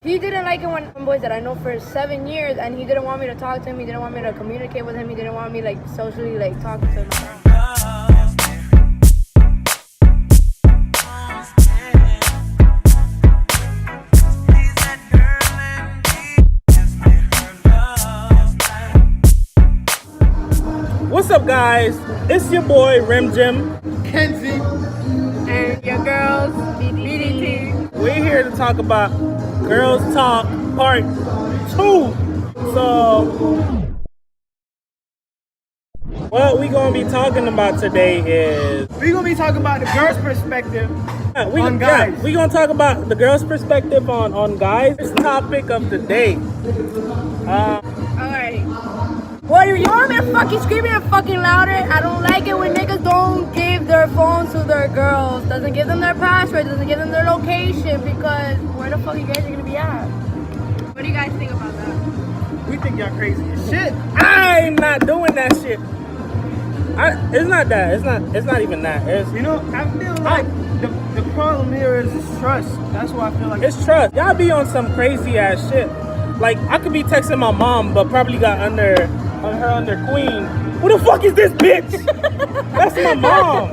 He didn't like it when boys that I know for 7 years, and he didn't want me to talk to him. He didn't want me to communicate with him. He didn't want me like socially like talking to him. What's up, guys? It's your boy Rim Jim, Kenzie, And your girls, BDT. We're here to talk about Girls Talk Part 2. So, what we gonna be talking about today is we're gonna be talking about the girl's perspective on guys. Yeah, we gonna talk about the girl's perspective on guys. This topic of the day. Alright. Well, you want me to fucking scream it fucking louder? I don't like it when niggas don't give their phones to their girls. Doesn't give them their password, doesn't give them their location, because where the fuck you guys are gonna be at? What do you guys think about that? We think y'all crazy as shit. I'm not doing that shit. It's not that. It's not even that. It's, You know, I feel like the problem here is trust. That's why I feel like it's trust. Y'all be on some crazy ass shit. Like, I could be texting my mom, but probably got under Queen. Who the fuck is this bitch? That's my mom.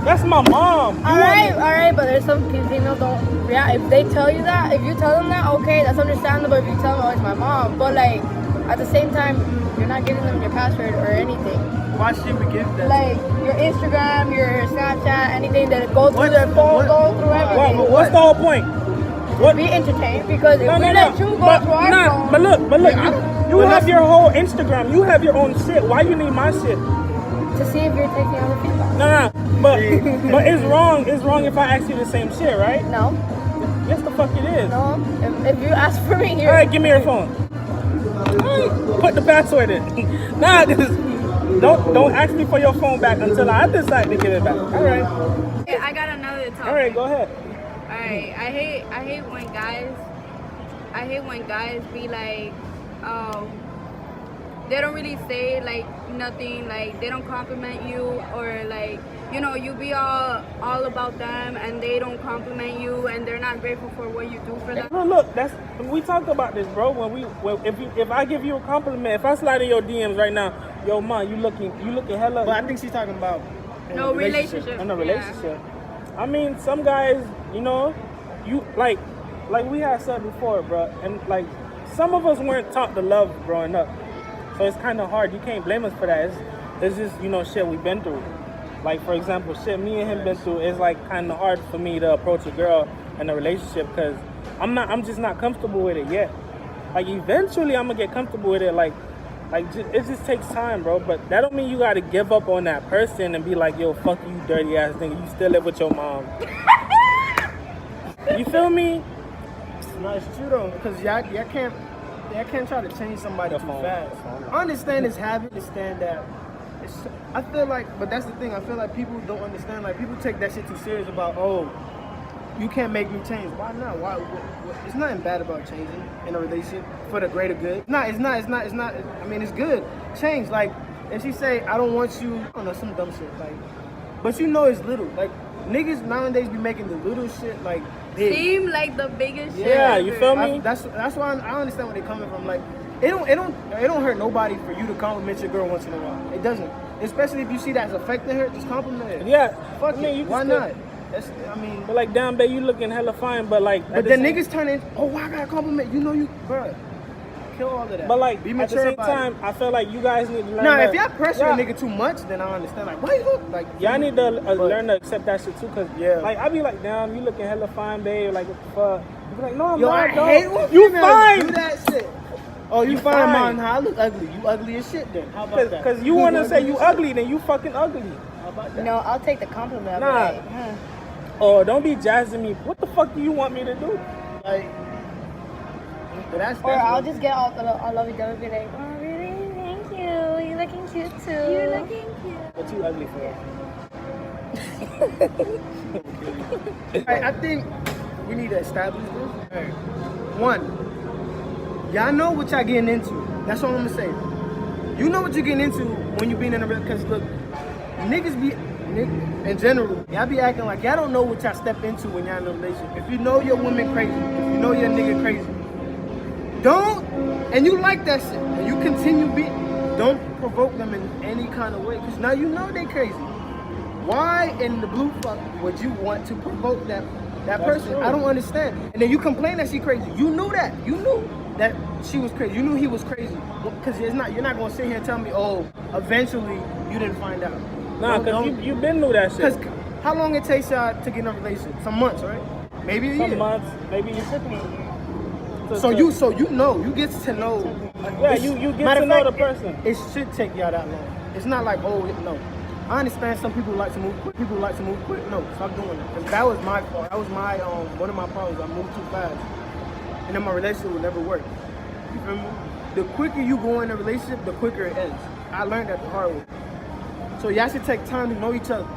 That's my mom. Alright, but there's some females don't. Yeah, if they tell you that, if you tell them that, okay, that's understandable. If you tell them, oh, it's my mom, but like at the same time, you're not giving them your password or anything. why should we give that? Like your Instagram, your Snapchat, anything that goes through their phone, go through everything. What's the whole point? Be entertained, because if we let you go through our phone. But look, you have your whole Instagram. You have your own shit. Why you need my shit? To see if you're taking other people. No. But it's wrong. It's wrong if I ask you the same shit, right? No. Yes, the fuck it is. No. If you ask for me, you're. All right, give me your phone. Put the password in. Nah, don't ask me for your phone back until I decide to give it back. All right. Yeah, I got another topic. All right, go ahead. Alright, I hate when guys be like, they don't really say like nothing, like they don't compliment you, or like, you know, you be all about them and they don't compliment you and they're not grateful for what you do for them. No, look, we talked about this, bro. If I give you a compliment, if I slide in your DMs right now, yo, man, you looking hella. But I think she's talking about No relationship. In a relationship. I mean, some guys, you know, you like we had said before, bro, and like some of us weren't taught to love growing up, so it's kind of hard. You can't blame us for that. It's just, you know, shit we've been through. Like, for example, shit me and him been through. It's like kind of hard for me to approach a girl in a relationship because I'm just not comfortable with it yet. Like, eventually I'm gonna get comfortable with it. Like it just takes time, bro. But that don't mean you gotta give up on that person and be like, yo, fuck you, dirty ass nigga. You still live with your mom. You feel me? No, it's true though, because y'all can't try to change somebody too fast. I understand it's habit. Understand that. I feel like, but that's the thing. I feel like people don't understand. Like, people take that shit too serious about, oh, you can't make me change. Why not? Why? It's nothing bad about changing in a relationship for the greater good. It's not. I mean, it's good. Change. Like, if she say, I don't want you, I don't know, some dumb shit. Like, but you know it's little. Like, niggas nowadays be making the little shit like big. Seem like the biggest shit. Yeah, you feel me? That's why I understand where they're coming from. Like, it don't hurt nobody for you to compliment your girl once in a while. It doesn't. Especially if you see that's affecting her, just compliment her. Yeah. Fuck I mean, it. Why not? But like, damn, babe, you looking hella fine, but like. But then niggas turn in, oh, I gotta compliment. You know you, bruh. Kill all of that. But like, be at mature the same about time, it. I feel like you guys need to learn. Now, that, if y'all pressure a nigga too much, then I understand. Like, why you look like? y'all need to learn to accept that shit too, cause like I be like, damn, you looking hella fine, babe. Like, what the fuck? You be like, no, I'm Yo, not. I hate when You females fine. do that shit. Oh, you fine, fine. man? I look ugly. You ugly as shit. Then how about that? Cause you wanna say you ugly, then you fucking ugly. How about that? No, I'll take the compliment. Nah. Like, Oh, don't be jazzing me. What the fuck do you want me to do? Like, but that's or I'll just get all lovey-dovey, be like, oh, really? Thank you. You're looking cute too. You're looking cute. But you ugly for it. I think we need to establish this. Right. One, y'all know what y'all getting into. That's all I'm gonna say. You know what you're getting into when you're being in a relationship. Because look, niggas be in general, y'all be acting like y'all don't know what y'all step into when y'all in a relationship. If you know your woman crazy, if you know your nigga crazy, don't, and you like that shit, and you continue don't provoke them in any kind of way, because now you know they crazy. Why in the blue fuck would you want to provoke that person? True. I don't understand. And then you complain that she crazy. You knew that. You knew that she was crazy. You knew he was crazy. Because you're not gonna sit here and tell me, oh, eventually you didn't find out. Nah, because you been knew that shit. Because how long it takes y'all to get in a relationship? Some months, right? Maybe a year. Some months, maybe you took me. So you know, you get to know. Yeah, you get to know the person. It should take y'all that long. It's not like, oh, no. I understand some people like to move quick. People like to move quick. No, stop doing it. Because that was my fault. That was my one of my problems. I moved too fast, and then my relationship would never work. You feel me? The quicker you go in a relationship, the quicker it ends. I learned that the hard way. So y'all should take time to know each other.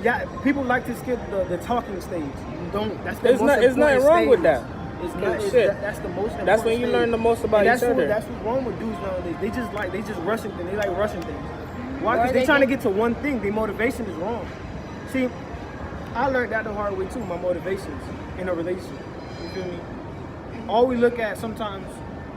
Yeah, people like to skip the talking stage. You don't. That's the most important It's nothing wrong with that. It's No not, shit. That's the most important That's when you stage. learn the most about And each other. That's what's wrong with dudes nowadays. They just rushing things. They like rushing things. Why? Or Because they they trying to get- get to one thing. Their motivation is wrong. See, I learned that the hard way too. My motivations in a relationship. You feel me? All we look at sometimes,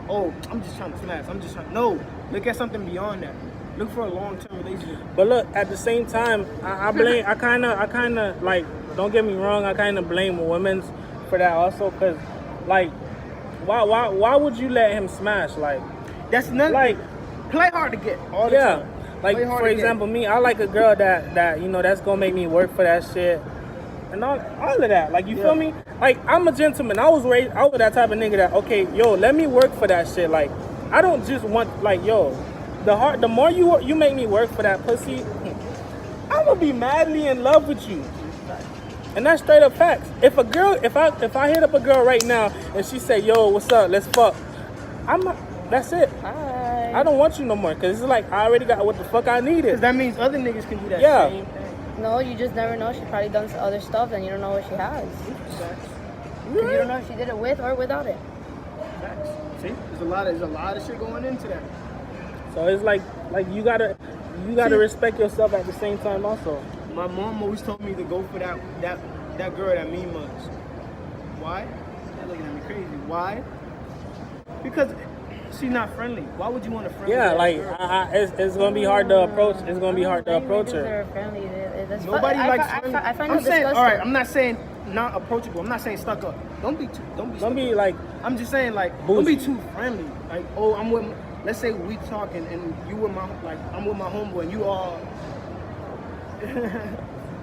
oh, I'm just trying to smash. I'm just trying. No, look at something beyond that. Look for a long-term relationship. But look, at the same time, I blame. I kind of like. Don't get me wrong. I kind of blame women for that also, cause like, why would you let him smash? Like, That's nothing. like, Play hard to get all the yeah. time. Like, Play hard for to get. example, me, I like a girl that you know that's gonna make me work for that shit, and all of that. Like, you feel me? Like, I'm a gentleman. I was that type of nigga that, okay, yo, let me work for that shit. Like, I don't just want, like, yo, the more you make me work for that pussy, I'm gonna be madly in love with you. And that's straight up facts. If I hit up a girl right now and she say, yo, what's up, let's fuck, that's it. Hi. I don't want you no more, because it's like I already got what the fuck I needed. Because that means other niggas can do that Yeah. same thing. No, you just never know. She probably done some other stuff and you don't know what she has. Facts. 'Cause you don't know if she did it with or without it. Facts. See, there's a lot of shit going into that. So it's like you gotta See- respect yourself at the same time also. My mom always told me to go for that girl that mean much. Why? They're looking at me crazy. Why? Because she's not friendly. Why would you want a friendly Yeah, ass like girl? it's gonna be hard to approach. It's gonna be hard to approach her. They're friendly. That's Nobody I likes fi- I friendly. fi- I find I'm it saying, disgusting. all right. I'm not saying not approachable. I'm not saying stuck up. Don't be Don't be like, I'm just saying, like, don't be too friendly. Like, oh, I'm with, let's say we talking and you with my, like, I'm with my homeboy and you all,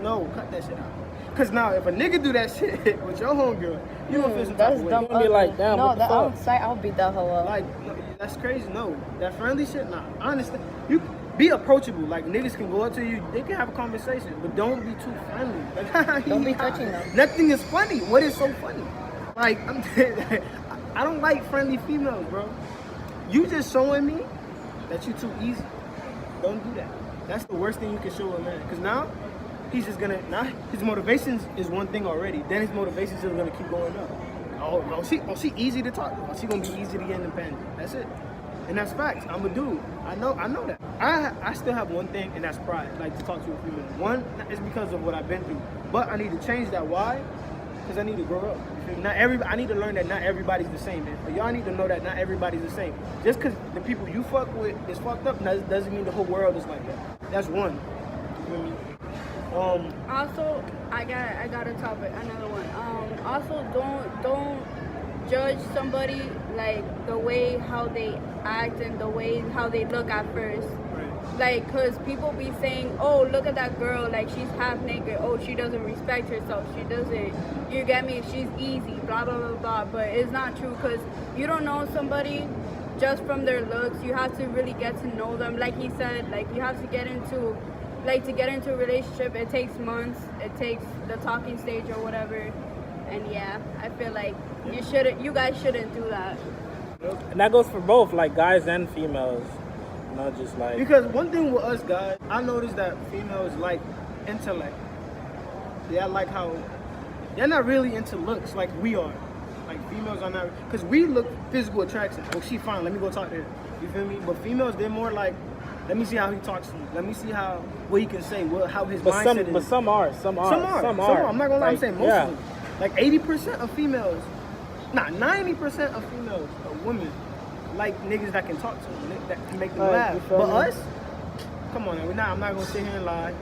no, cut that shit out. Because now, if a nigga do that shit with your homegirl, you gonna feel some type That's of way. dumb. You gonna be like, damn, no, what the fuck? I'll beat that hoe up. Like, no, that's crazy. No, that friendly shit, nah. I understand. You be approachable. Like, niggas can go up to you, they can have a conversation, but don't be too friendly. Like, Don't be touching them. Nothing is funny. What is so funny? Like, I don't like friendly females, bro. You just showing me that you too easy. Don't do that. That's the worst thing you can show a man. Because now, he's just gonna, his motivations is one thing already. Then his motivations are gonna keep going up. Oh, no, she easy to talk to. Oh, she gonna be easy to get independent. That's it. And that's facts. I'm a dude. I know that. I still have one thing, and that's pride. Like, to talk to a female. One is because of what I've been through. But I need to change that. Why? Because I need to grow up. You feel me? I need to learn that not everybody's the same, man. But y'all need to know that not everybody's the same. Just because the people you fuck with is fucked up doesn't mean the whole world is like that. That's one. You feel me? Also, I got a topic, another one. Also, don't judge somebody like the way how they act and the way how they look at first. Right. Like, cause people be saying, oh, look at that girl, like she's half naked. Oh, she doesn't respect herself. She doesn't. You get me? She's easy. Blah blah blah blah. But it's not true, cause you don't know somebody just from their looks. You have to really get to know them. Like he said, like you have to get into. Like, to get into a relationship, it takes months. It takes the talking stage or whatever. And yeah, I feel like you guys shouldn't do that. and that goes for both, like guys and females. Not just like, Because one thing with us guys, I noticed that females like intellect. They like how they're not really into looks like we are. Like, females are not, because we look physical attraction. Oh, she fine. Let me go talk to her. You feel me? But females, they're more like Let me see how he talks to you. Let me see what he can say. How his But mindset is. but some are. Some are. I'm not gonna lie. I'm saying most yeah. of them. Like 80% of females, 90% of females, women, like niggas that can talk to them, that can make them laugh. But us, come on, I'm not gonna sit here and lie.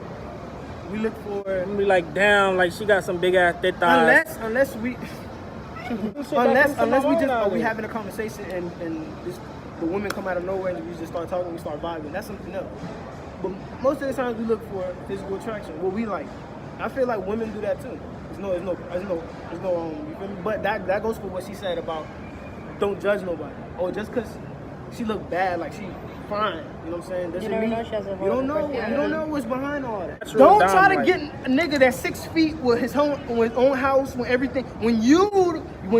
We look for. Be like, damn, like she got some big ass thick thighs. Unless we we having a conversation and the women come out of nowhere and we just start talking, we start vibing. That's something else. But most of the times we look for physical attraction. What we like. I feel like women do that too. There's no you feel me? But that goes for what she said about don't judge nobody. Or just cause she look bad, like she fine, you know what I'm saying? Doesn't never mean know she has a you don't know. personality. You don't know what's behind all that. That's Don't real try to dumb, get a nigga that's 6 feet with his own house, with everything. When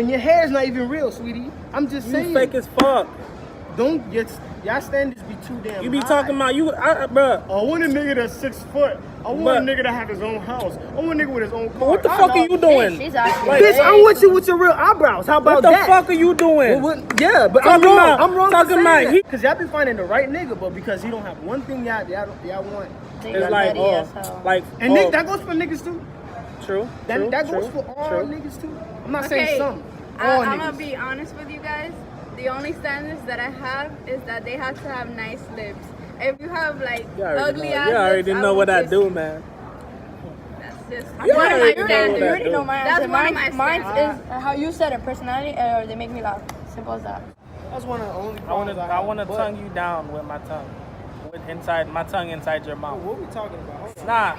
your hair's not even real, sweetie. I'm just You saying. fake as fuck. Don't get y'all standards be too damn. You be high. talking about bruh. I want a nigga that's 6 foot. I want a nigga that have his own house. I want a nigga with his own car. What the fuck are you doing? She's actually Like, Bitch, I want you with your real eyebrows. How about What the that? fuck are you doing? Well, but I'm Talking wrong. about- I'm wrong. talking about he- Because y'all be finding the right nigga, but because he don't have one thing y'all want. It's like, And Nick, that goes for niggas too. True. That goes for all true. niggas too. I'm not Okay, saying some. All I'm gonna niggas. be honest with you guys. The only standards that I have is that they have to have nice lips. If you have like ugly ass You already lips, know what I won't do, kiss man. you. That's just You one of my already know what standards. I You already do. know my That's answer. one of my Mine standards. is how you said it, personality, or they make me laugh. Simple as that. That's one of the only I problems wanna have, but- tongue you down with my tongue. My tongue inside your mouth. What we talking about? Nah.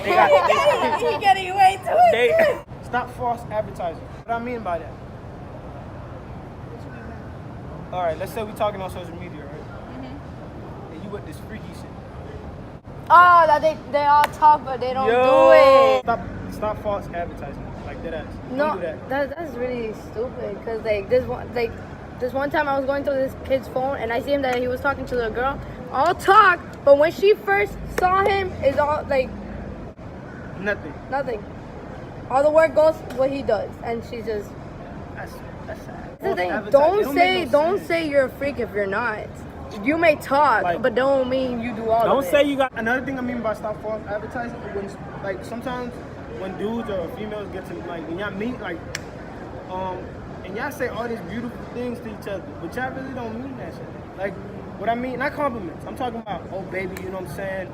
They got He getting way too they Stop false advertising. What I mean by that? All right, let's say we talking on social media, right? And you with this freaky shit. Oh, that they all talk, but they don't Yo. do it. Stop false advertising. Like that ass. No, Don't do that. that's really stupid. Cause this one time I was going through this kid's phone and I see him that he was talking to the girl. All talk, but when she first saw him, it's all like Nothing. nothing. All the work goes what he does, and she's just. That's sad. That's the False thing. advertising. It Don't make no say sense. you're a freak if you're not. You may talk, Like- but don't mean you do all don't of it. say you got Another thing I mean by stop false advertising, when like sometimes when dudes or females get to like when y'all meet like and y'all say all these beautiful things to each other, but y'all really don't mean that shit. Like what I mean, not compliments. I'm talking about oh baby, you know what I'm saying?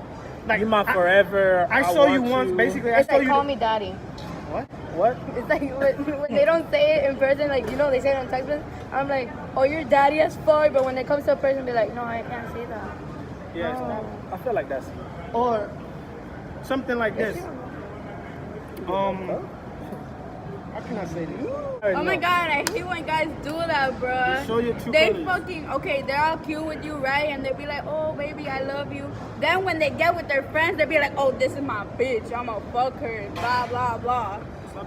Like you my forever. I saw you want once, basically. I It's saw like you. call me daddy. What? What? It's like when they don't say it in person, like you know they say it on text message. I'm like, oh, you're daddy as fuck, but when it comes to a person, be like, no, I can't say that. Yeah. I feel like that's Or something like this. How can I say this? Oh my god, I hate when guys do that, bruh. Show your true They colors. fucking, okay, they're all cute with you, right? And they be like, oh, baby, I love you. Then when they get with their friends, they be like, oh, this is my bitch. I'ma fuck her, blah, blah, blah.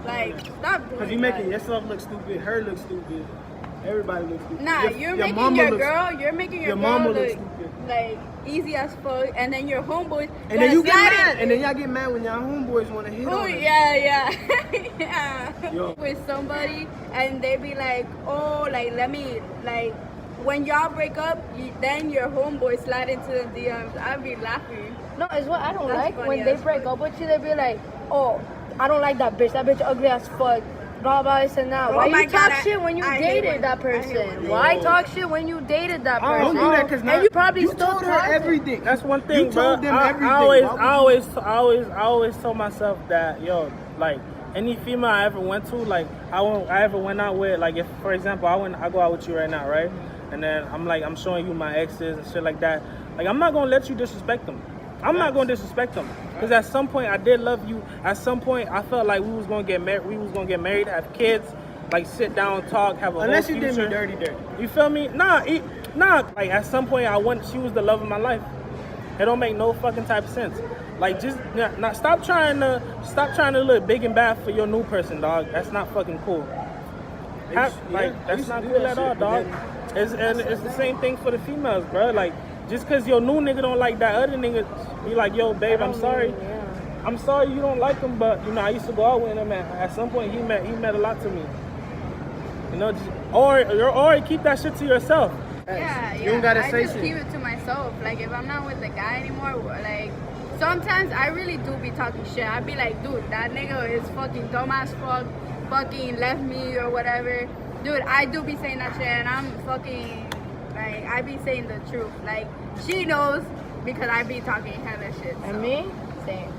Like, stop doing Because you that. making yourself look stupid, her look stupid, everybody looks stupid. Nah, you're making mama your looks- girl, you're making your your girl mama look looks stupid. like easy as fuck, and then your homeboys. And then you get mad, and then y'all get mad when y'all homeboys want to hit Oh on it. yeah, yeah. Yo. With somebody, and they be like, oh, like let me, like when y'all break up, then your homeboy slide into the DMs. I'd be laughing. No, it's what I don't That's like funny when they as break fuck. up with you. They be like, oh, I don't like that bitch. That bitch ugly as fuck. Blah blah this and that. Oh Why my you talk God, shit when you I hate dated when- that I hate person? when- Why Yo. talk shit when you dated that Don't person? do that because now and you probably you still told her talking. everything. That's one thing, You bro. told them everything. I Why always told myself that, yo, like any female I ever went to, like I ever went out with, like if for example I go out with you right now, right? And then I'm showing you my exes and shit like that. Like I'm not gonna let you disrespect them. I'm not gonna disrespect them because at some point I did love you. At some point I felt like we was gonna get married. We was gonna get married, have kids, like sit down, talk, have a Unless whole you future. did me dirty. You feel me? Nah. Like at some point she was the love of my life. It don't make no fucking type of sense. Like just stop trying to look big and bad for your new person, dog. That's not fucking cool. That's not cool at all, dog. It's the same thing for the females, bro. Like just cause your new nigga don't like that other nigga, be like, yo, babe, I'm sorry. I'm sorry you don't like him, but you know I used to go out with him. At some point he meant a lot to me. You know, or keep that shit to yourself. Yeah, You don't gotta I say just shit. keep it to myself. Like if I'm not with the guy anymore, like sometimes I really do be talking shit. I be like, dude, that nigga is fucking dumb as fuck, fucking left me or whatever. Dude, I do be saying that shit, and I'm fucking like I be saying the truth. Like she knows because I be talking hella shit. So. And me, same.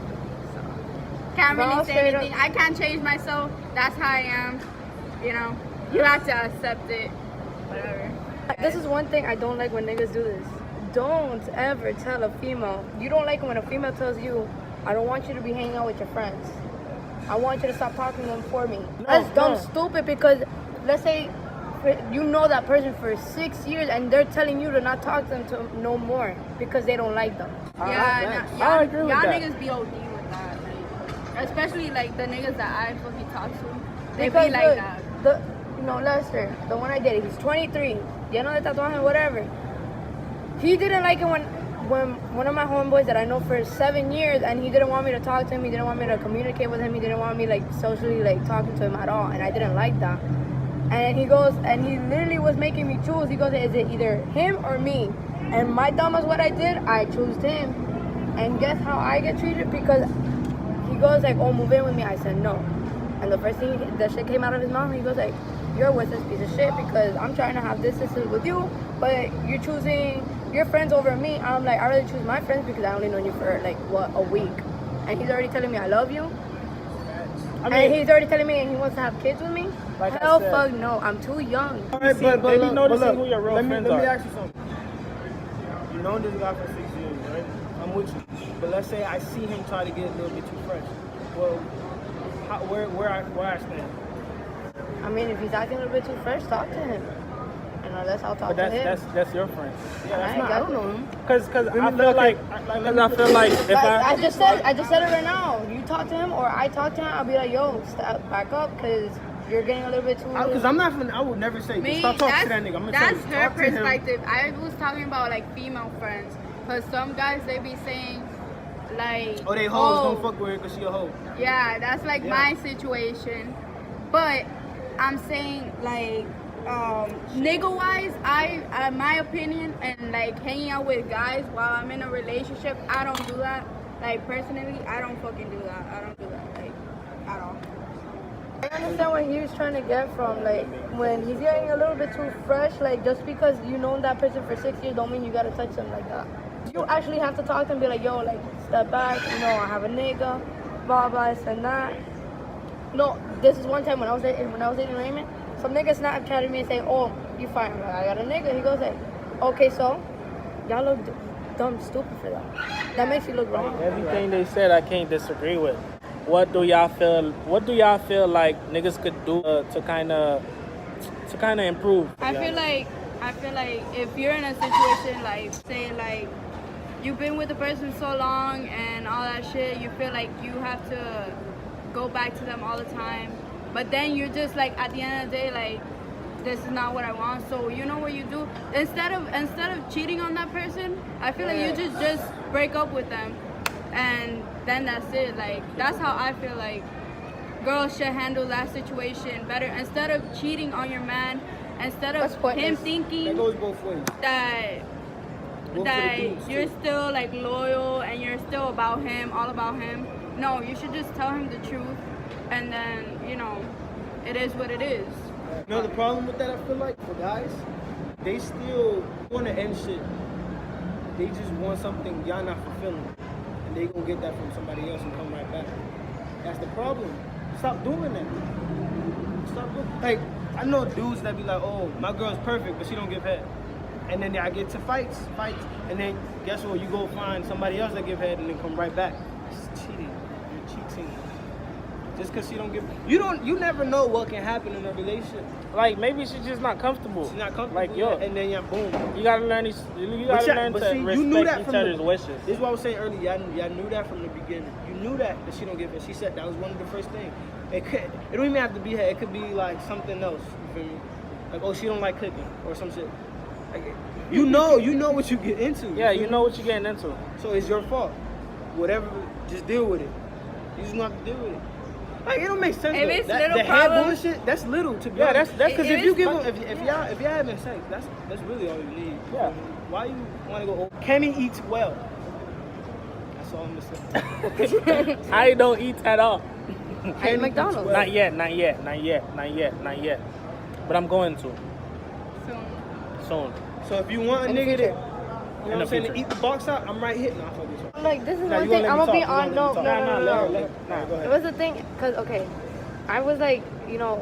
Can't Well, really say straight up- anything. I can't change myself. That's how I am. You know, you have to accept it. Whatever. This is one thing I don't like when niggas do this. Don't ever tell a female. You don't like it when a female tells you, I don't want you to be hanging out with your friends. I want you to stop talking to them for me. That's dumb, stupid, because let's say you know that person for 6 years and they're telling you to not talk to them to no more because they don't like them. Yeah, I agree with y'all that. niggas be OD with that. Like, especially like the niggas that I fucking talk to. They Because be like look, that. Lester, the one I dated, he's 23. You know, de tatuaje, whatever. He didn't like it when one of my homeboys that I know for 7 years, and he didn't want me to talk to him, he didn't want me to communicate with him, he didn't want me like socially like talking to him at all, and I didn't like that. And he goes, and he literally was making me choose. He goes, is it either him or me? And my dumb as what I did, I chose him. And guess how I get treated? Because he goes like, oh, move in with me. I said no. And the first thing that shit came out of his mouth, he goes like, you're with this piece of shit because I'm trying to have this with you, but you're choosing your friends over me. I'm like, I really choose my friends because I only known you for like what, a week, and he's already telling me I love you. And he's already telling me he wants to have kids with me. Like I Hell said. fuck no, I'm too young. All right, See, they be noticing who your real let friends me are. ask you something. You know this guy for 6 years, right? I'm with you. But let's say I see him try to get a little bit too fresh. Well, where I stand? I mean, if he's acting a little bit too fresh, talk to him. And unless I'll talk But to him. that's your friend. Yeah, that's I not. I got don't know him. Cause I feel like if I just said it right now. You talk to him or I talk to him, I'll be like, yo, step back up because you're getting a little bit too. Because I'm not finna, I would never say, Me, stop talking to that nigga. I'm gonna that's say, her talk to him. perspective. I was talking about like female friends, cause some guys they be saying like, Oh, they hoes, don't fuck with her because she a hoe. yeah, that's like Yeah. my situation. But I'm saying like nigga wise, I my opinion and like hanging out with guys while I'm in a relationship, I don't do that. Like personally, I don't fucking do that. I don't do that like at all. I understand what he was trying to get from, like, when he's getting a little bit too fresh, like, just because you known that person for 6 years don't mean you gotta touch them like that. You actually have to talk to him and be like, yo, like, step back, you know, I have a nigga, blah, blah, this and that. No, this is one time when I was dating Raymond, some nigga Snapchatted me and say, oh, you fine. I'm like, I got a nigga. He goes like, okay, so, y'all look dumb, stupid for that. That makes you look wrong. everything they said, I can't disagree with. What do y'all feel like niggas could do to kind of improve? I feel like if you're in a situation like say like you've been with the person so long and all that shit, you feel like you have to go back to them all the time, but then you're just like at the end of the day like this is not what I want. So you know what you do instead of cheating on that person, I feel like you just break up with them, and then that's it. Like that's how I feel like girls should handle that situation better instead of cheating on your man. Instead of him That thinking goes both ways. that Both for the dudes, you're too. still like loyal and you're still about him, all about him. No, you should just tell him the truth, and then you know, it is what it is. You know the problem with that, I feel like, for guys, they still want to end shit. They just want something y'all not fulfilling. And they gonna get that from somebody else and come right back. That's the problem. Stop doing that. Stop doing, like, I know dudes that be like, oh, my girl's perfect, but she don't give head. And then I get to fights, and then guess what? You go find somebody else that give head and then come right back. It's cheating. You're cheating. Just because she don't give, you never know what can happen in a relationship. Like maybe she's just not comfortable. She's not comfortable. Like yo, and then boom. you gotta learn these. You gotta learn to respect each other's wishes. This is what I was saying earlier. Y'all knew that from the beginning. You knew that she don't give it. She said that was one of the first things. It don't even have to be her. It could be like something else. You feel me? Like, oh, she don't like cooking or some shit. Like, you know what you get into. Yeah, you know what you're getting into. So it's your fault. Whatever, just deal with it. You just gonna have to deal with it. Like, it don't make sense. If though. it's That, little the head problems- bullshit, that's little to be Yeah, honest. that's because if if you it's give fun- them, if y'all having sex, that's really all you need. Yeah. Why you want to go? Can he eat well? That's all I'm gonna say. I don't eat at all. At McDonald's. Not yet. But I'm going to soon. So if you want a In the nigga future. that, you know what I'm saying, to eat the box out, I'm right here. Nah, fuck this. Like, this is Nah, one you thing. gonna I'm let gonna me be talk. on. You No, gonna no, let me talk. no, Nah, no, let no. her. Nah, go It ahead. was the thing, cause okay, I was like, you know,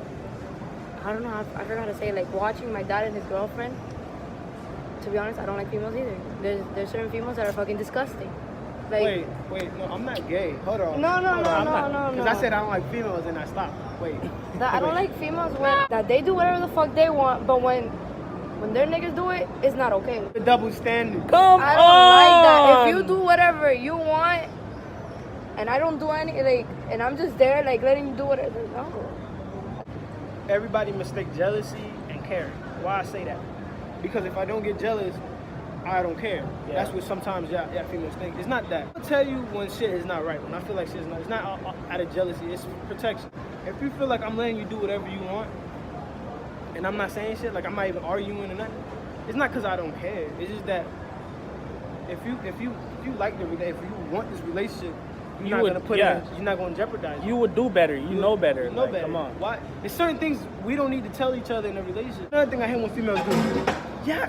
I don't know, I forgot how to say it, like watching my dad and his girlfriend. To be honest, I don't like females either. There's certain females that are fucking disgusting. Like, Wait, no, I'm not gay. Hold on. No, no, Hold no, on, I'm no, not, no, Because no. I said I don't like females and I stopped. Wait. I don't like females that they do whatever the fuck they want, but when their niggas do it, it's not okay. The double standard. Come I don't on. like that. If you do whatever you want, and I don't do any, like, and I'm just there, like, letting you do whatever, no. Everybody mistake jealousy and caring. Why I say that? Because if I don't get jealous, I don't care. Yeah. That's what sometimes y'all females think. It's not that. I'll tell you when shit is not right. When I feel like shit is not, it's not out of jealousy. It's protection. If you feel like I'm letting you do whatever you want, and I'm not saying shit, like I'm not even arguing or nothing, it's not because I don't care. It's just that if you like the relationship, if you want this relationship, you're not gonna put it. You're not gonna jeopardize it. You would do better. You know better. You know Like, better. Come on. Why? There's certain things we don't need to tell each other in a relationship. Another thing I hate when females do.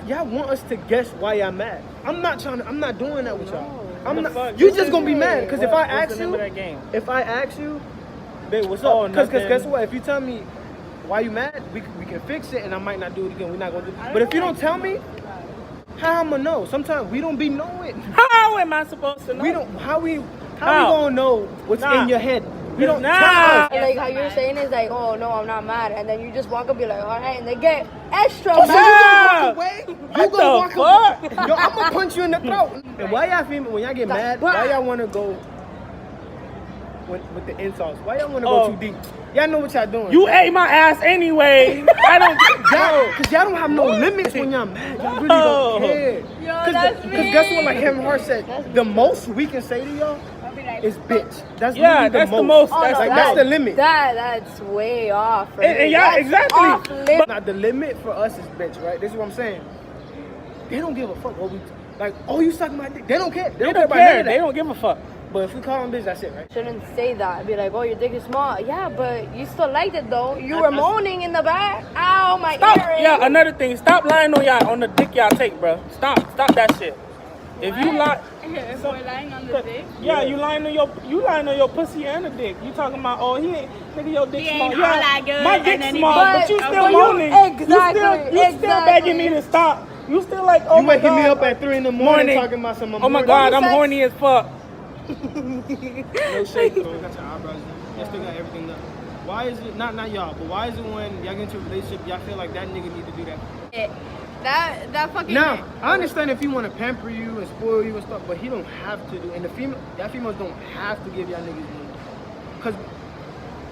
Y'all want us to guess why y'all mad. I'm not doing that with y'all. I'm The not. fuck? You just gonna be mad because if I What's ask the name you, of that game? babe, what's Oh, up? Because nothing. guess what? If you tell me why you mad, we can fix it, and I might not do it again. We're not gonna do it. But if you don't tell me, how I'ma know? Sometimes we don't be knowing. How am I supposed to know? We don't. How we How? gonna know what's Nah. in your head? We don't Nah. tell us. And like how you're saying is like, oh no, I'm not mad, and then you just walk up, and be like, all right, and they get extra Oh, so mad. you gonna walk away? You What gonna walk the away? fuck? Yo, I'm gonna punch you in the throat. And why y'all feel when y'all get mad? Why y'all wanna go with the insults? Why y'all wanna go too deep? Y'all know what y'all doing. You ate my ass anyway. I don't. Cause y'all don't have no limits when y'all mad. Y'all really No. don't care. Yo, that's Cause me. guess what? Like Him Hart said, the most we can say to y'all I'll be like, is bitch. That's Yeah, literally that's the most. Oh, That's no, like, the that's most. the limit. That's way off. For And me. yeah, That's exactly. Off limit. Now the limit for us is bitch, right? This is what I'm saying. They don't give a fuck what we like. Oh, you suck my dick. They don't care. They don't care about none of that. They don't give a fuck. But if we call them bitch, that's it, right? Shouldn't say that. Be like, oh, your dick is small. Yeah, but you still liked it though. You were moaning in the back. Ow, my Stop. earring. Yeah, another thing. Stop lying on the dick y'all take, bro. Stop that shit. If you lie, if we're lying on the dick. yeah, you lying on your pussy and the dick. You talking about your dick He small. ain't Yeah, all that good, my and dick then he small, be- but you But still you- moaning. exactly, You still begging me to stop. You still like, oh You my waking god. me up at 3 in the morning talking about some. Oh my god, I'm sex. horny as fuck. No shade, bro. You got your eyebrows done. Y'all still got everything done. Why is it not y'all, but why is it when y'all get into a relationship, y'all feel like that nigga need to do that? That fucking. Now, I understand if he want to pamper you and spoil you and stuff, but he don't have to do. And y'all females don't have to give y'all niggas money.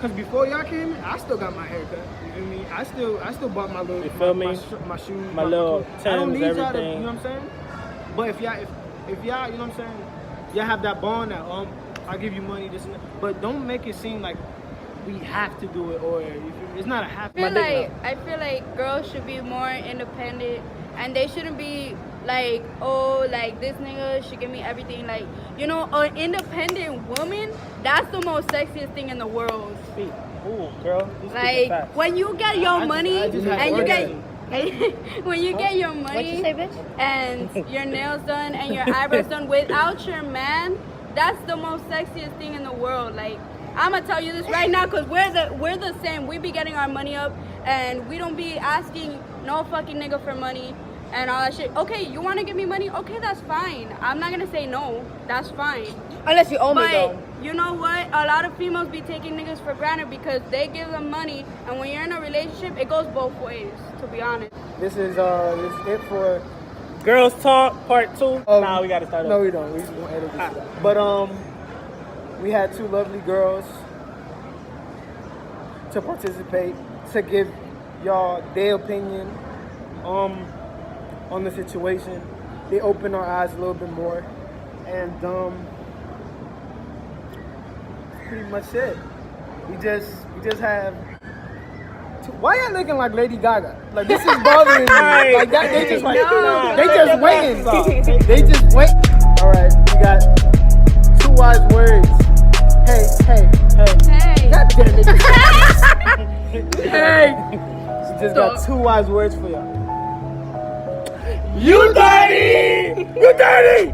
Cause before y'all came in, I still got my haircut. You feel me? I still bought my little. You feel me? My shoes, My little clothes. I don't Timbs, need y'all to. You everything. know what I'm saying? But if y'all, you know what I'm saying? Y'all have that bond that I'll give you money, this and that. But don't make it seem like we have to do it, or you feel me? It's not a have. I feel like girls should be more independent, and they shouldn't be like, oh, like this nigga should give me everything. Like, you know, an independent woman, that's the most sexiest thing in the world. Speak. Ooh, girl. You speaking Like facts. when you get your money I just had and you get orgasm. when you get your What'd you money say, bitch? and your nails done and your eyebrows done without your man, that's the most sexiest thing in the world. Like, I'm gonna tell you this right now, cause we're the same. We be getting our money up, and we don't be asking no fucking nigga for money and all that shit. Okay, you wanna give me money? Okay, that's fine. I'm not gonna say no. That's fine. Unless you owe me But though. you know what? A lot of females be taking niggas for granted because they give them money, and when you're in a relationship, it goes both ways. To be honest. This is it for. Girls Talk Part 2. Nah, we gotta start No, over. we don't. We just gonna edit this shit out. But we had two lovely girls to participate, to give y'all their opinion on the situation. They opened our eyes a little bit more, and pretty much it. We just have. Why y'all looking like Lady Gaga? Like this is bothering me. Like that, they just like they just waiting. They just wait. All right, we got 2 wise words. Hey. God damn it. Hey. She just got 2 wise words for y'all. You dirty! You dirty!